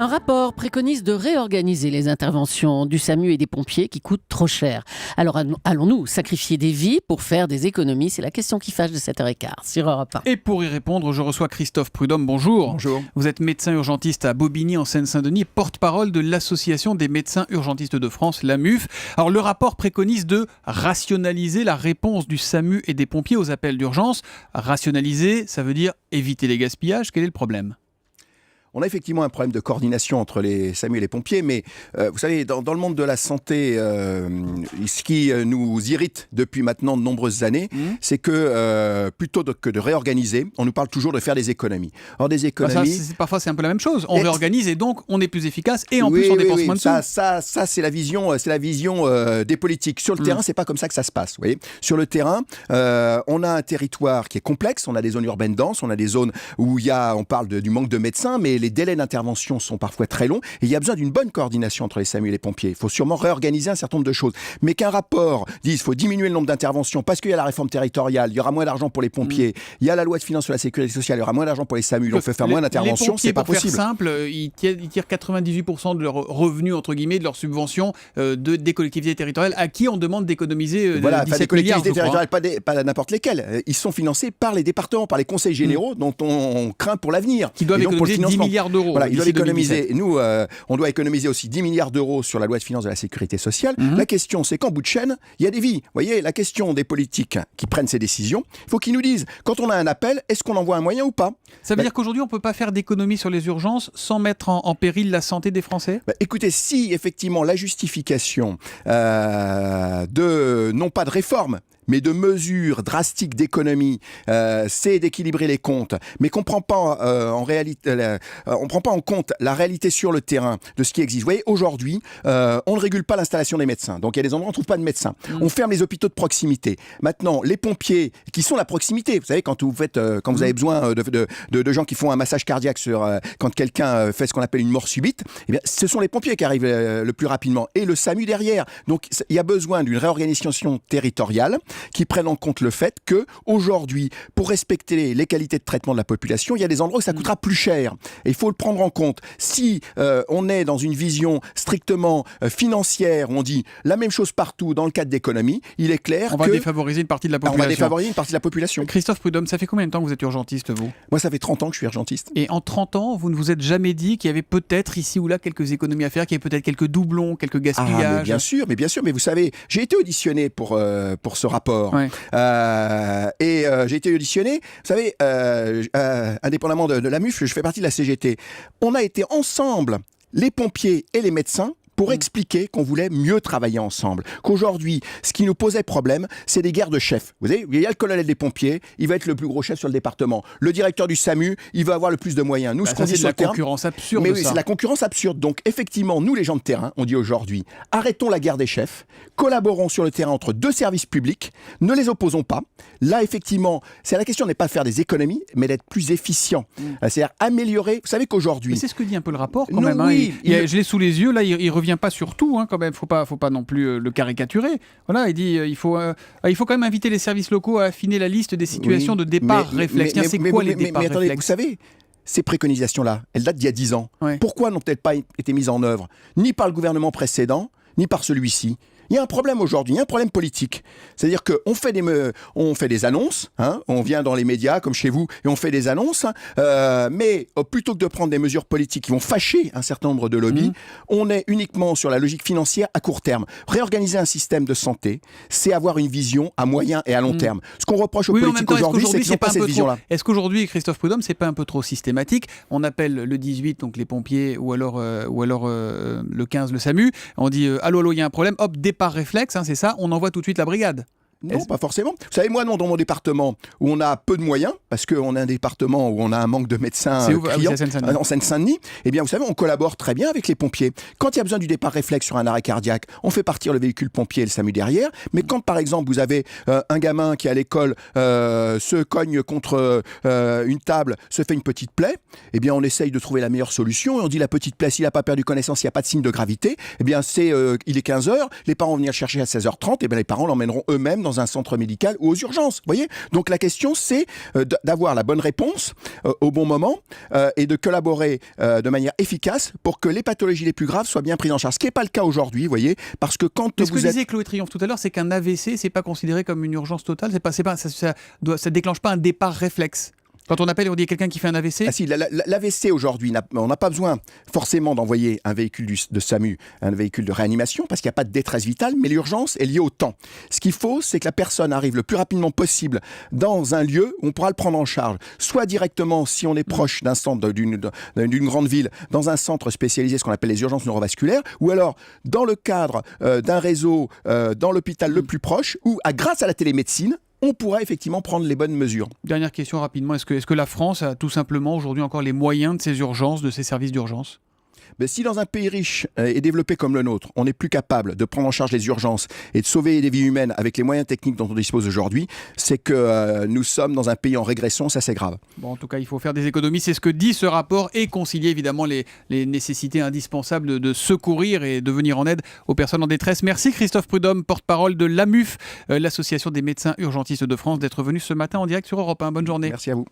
Un rapport préconise de réorganiser les interventions du SAMU et des pompiers qui coûtent trop cher. Alors allons-nous sacrifier des vies pour faire des économies? C'est la question qui fâche de 7h15 sur Europe 1. Et pour y répondre, je reçois Christophe Prudhomme. Bonjour. Bonjour. Vous êtes médecin urgentiste à Bobigny en Seine-Saint-Denis, porte-parole de l'Association des médecins urgentistes de France, l'AMUF. Alors le rapport préconise de rationaliser la réponse du SAMU et des pompiers aux appels d'urgence. Rationaliser, ça veut dire éviter les gaspillages. Quel est le problème ? On a effectivement un problème de coordination entre les SAMU et les pompiers, mais vous savez, dans le monde de la santé, ce qui nous irrite depuis maintenant de nombreuses années, c'est que plutôt que de réorganiser, on nous parle toujours de faire des économies. Or, des économies... parfois, c'est un peu la même chose. On réorganise et donc on est plus efficace et en plus on dépense moins de sous. Ça, c'est la vision, des politiques. Sur le terrain, c'est pas comme ça que ça se passe. Vous voyez, sur le terrain, on a un territoire qui est complexe. On a des zones urbaines denses, on a des zones où on parle du manque de médecins, mais les délais d'intervention sont parfois très longs et il y a besoin d'une bonne coordination entre les SAMU et les pompiers. Il faut sûrement réorganiser un certain nombre de choses. Mais qu'un rapport dise qu'il faut diminuer le nombre d'interventions parce qu'il y a la réforme territoriale, il y aura moins d'argent pour les pompiers, il y a la loi de finances sur la sécurité sociale, il y aura moins d'argent pour les SAMU, on peut faire moins d'interventions, c'est pas possible. Pour faire simple, ils tirent 98% de leurs revenus, entre guillemets, de leurs subventions des collectivités territoriales à qui on demande d'économiser 17 des collectivités milliards, territoriales, pas n'importe lesquelles. Ils sont financés par les départements, par les conseils généraux dont on craint pour l'avenir. Qui doivent économiser 10 milliards d'euros. Voilà, ils doivent économiser. Nous, on doit économiser aussi 10 milliards d'euros sur la loi de finances de la sécurité sociale. La question, c'est qu'en bout de chaîne, il y a des vies. Vous voyez, la question des politiques qui prennent ces décisions, il faut qu'ils nous disent, quand on a un appel, est-ce qu'on envoie un moyen ou pas ? Ça veut dire qu'aujourd'hui, on ne peut pas faire d'économies sur les urgences sans mettre en péril la santé des Français ? Écoutez, si effectivement la justification non pas de réforme, mais de mesures drastiques d'économie, c'est d'équilibrer les comptes, mais qu'on prend pas on prend pas en compte la réalité sur le terrain de ce qui existe. Vous voyez, aujourd'hui, on ne régule pas l'installation des médecins. Donc il y a des endroits où on ne trouve pas de médecins. On ferme les hôpitaux de proximité. Maintenant, les pompiers, qui sont la proximité, vous savez, quand vous avez besoin de gens qui font un massage cardiaque quand quelqu'un fait ce qu'on appelle une mort subite, eh bien, ce sont les pompiers qui arrivent le plus rapidement et le SAMU derrière. Donc il y a besoin d'une réorganisation territoriale qui prennent en compte le fait que aujourd'hui, pour respecter les qualités de traitement de la population, il y a des endroits où ça coûtera plus cher. Et il faut le prendre en compte. Si on est dans une vision strictement financière, où on dit la même chose partout dans le cadre d'économie, il est clair on va défavoriser une partie de la population. On va défavoriser une partie de la population. Christophe Prudhomme, ça fait combien de temps que vous êtes urgentiste, vous ? Moi, ça fait 30 ans que je suis urgentiste. Et en 30 ans, vous ne vous êtes jamais dit qu'il y avait peut-être ici ou là quelques économies à faire, qu'il y avait peut-être quelques doublons, quelques gaspillages ? Mais bien sûr, mais vous savez, j'ai été auditionné pour ce rapport. Ouais. J'ai été auditionné, vous savez, indépendamment de l'AMUF, je fais partie de la CGT. On a été ensemble, les pompiers et les médecins, pour expliquer qu'on voulait mieux travailler ensemble. Qu'aujourd'hui, ce qui nous posait problème, c'est des guerres de chefs. Vous savez, il y a le colonel des pompiers, il va être le plus gros chef sur le département. Le directeur du SAMU, il va avoir le plus de moyens. Nous, ce qu'on dit sur le terrain... C'est la concurrence absurde. Mais oui, c'est la concurrence absurde. Donc, effectivement, nous, les gens de terrain, on dit aujourd'hui, arrêtons la guerre des chefs, collaborons sur le terrain entre deux services publics, ne les opposons pas. Là, effectivement, la question n'est pas de faire des économies, mais d'être plus efficient. C'est-à-dire améliorer... Vous savez qu'aujourd'hui... Mais c'est ce que dit un peu le rapport, quand même. Oui, je l'ai sous les yeux, là, il revient pas sur tout, quand même. Faut pas non plus le caricaturer. Voilà, il dit il faut quand même inviter les services locaux à affiner la liste des situations de départ réflexe. C'est quoi les départs réflexes ? Attendez, vous savez, ces préconisations-là, elles datent d'il y a 10 ans. Ouais. Pourquoi n'ont-elles pas été mises en œuvre, ni par le gouvernement précédent, ni par celui-ci ? Il y a un problème aujourd'hui, il y a un problème politique. C'est-à-dire qu'on fait des annonces, on vient dans les médias comme chez vous et on fait des annonces, mais plutôt que de prendre des mesures politiques qui vont fâcher un certain nombre de lobbies, on est uniquement sur la logique financière à court terme. Réorganiser un système de santé, c'est avoir une vision à moyen et à long terme. Ce qu'on reproche aux politiques aujourd'hui, c'est qu'ils n'ont pas cette vision-là. Est-ce qu'aujourd'hui, Christophe Prudhomme, c'est pas un peu trop systématique ? On appelle le 18, donc les pompiers, ou alors le 15, le SAMU, on dit allô, il y a un problème, hop, par réflexe, c'est ça, on envoie tout de suite la brigade. Non, pas forcément. Vous savez, moi, dans mon département, où on a peu de moyens, parce qu'on a un département où on a un manque de médecins criant, en Seine-Saint-Denis, eh bien, vous savez, on collabore très bien avec les pompiers. Quand il y a besoin du départ réflexe sur un arrêt cardiaque, on fait partir le véhicule pompier et le SAMU derrière. Mais quand, par exemple, vous avez un gamin qui, à l'école, se cogne contre une table, se fait une petite plaie, eh bien, on essaye de trouver la meilleure solution. Et on dit, la petite plaie, s'il n'a pas perdu connaissance, il n'y a pas de signe de gravité, eh bien, il est 15h, les parents vont venir le chercher à 16h30, et bien, les parents l'emmèneront eux-mêmes dans un centre médical ou aux urgences. Vous voyez ? Donc la question, c'est d'avoir la bonne réponse au bon moment et de collaborer de manière efficace pour que les pathologies les plus graves soient bien prises en charge. Ce qui n'est pas le cas aujourd'hui, vous voyez, parce que quand ce que disait Chloé Triomphe tout à l'heure, c'est qu'un AVC, c'est pas considéré comme une urgence totale, ça déclenche pas un départ réflexe. Quand on appelle et on dit quelqu'un qui fait un AVC. Ah si, l'AVC aujourd'hui, on n'a pas besoin forcément d'envoyer un véhicule de SAMU, un véhicule de réanimation, parce qu'il n'y a pas de détresse vitale, mais l'urgence est liée au temps. Ce qu'il faut, c'est que la personne arrive le plus rapidement possible dans un lieu où on pourra le prendre en charge, soit directement, si on est proche d'un centre, d'une grande ville, dans un centre spécialisé, ce qu'on appelle les urgences neurovasculaires, ou alors dans le cadre d'un réseau dans l'hôpital le plus proche, où grâce à la télémédecine, on pourra effectivement prendre les bonnes mesures. Dernière question rapidement, est-ce que la France a tout simplement aujourd'hui encore les moyens de ses urgences, de ses services d'urgence ? Mais si dans un pays riche et développé comme le nôtre, on n'est plus capable de prendre en charge les urgences et de sauver des vies humaines avec les moyens techniques dont on dispose aujourd'hui, c'est que nous sommes dans un pays en régression, ça c'est grave. Bon, en tout cas, il faut faire des économies, c'est ce que dit ce rapport, et concilier évidemment les nécessités indispensables de secourir et de venir en aide aux personnes en détresse. Merci Christophe Prudhomme, porte-parole de l'AMUF, l'association des médecins urgentistes de France, d'être venu ce matin en direct sur Europe 1. Bonne journée. Merci à vous.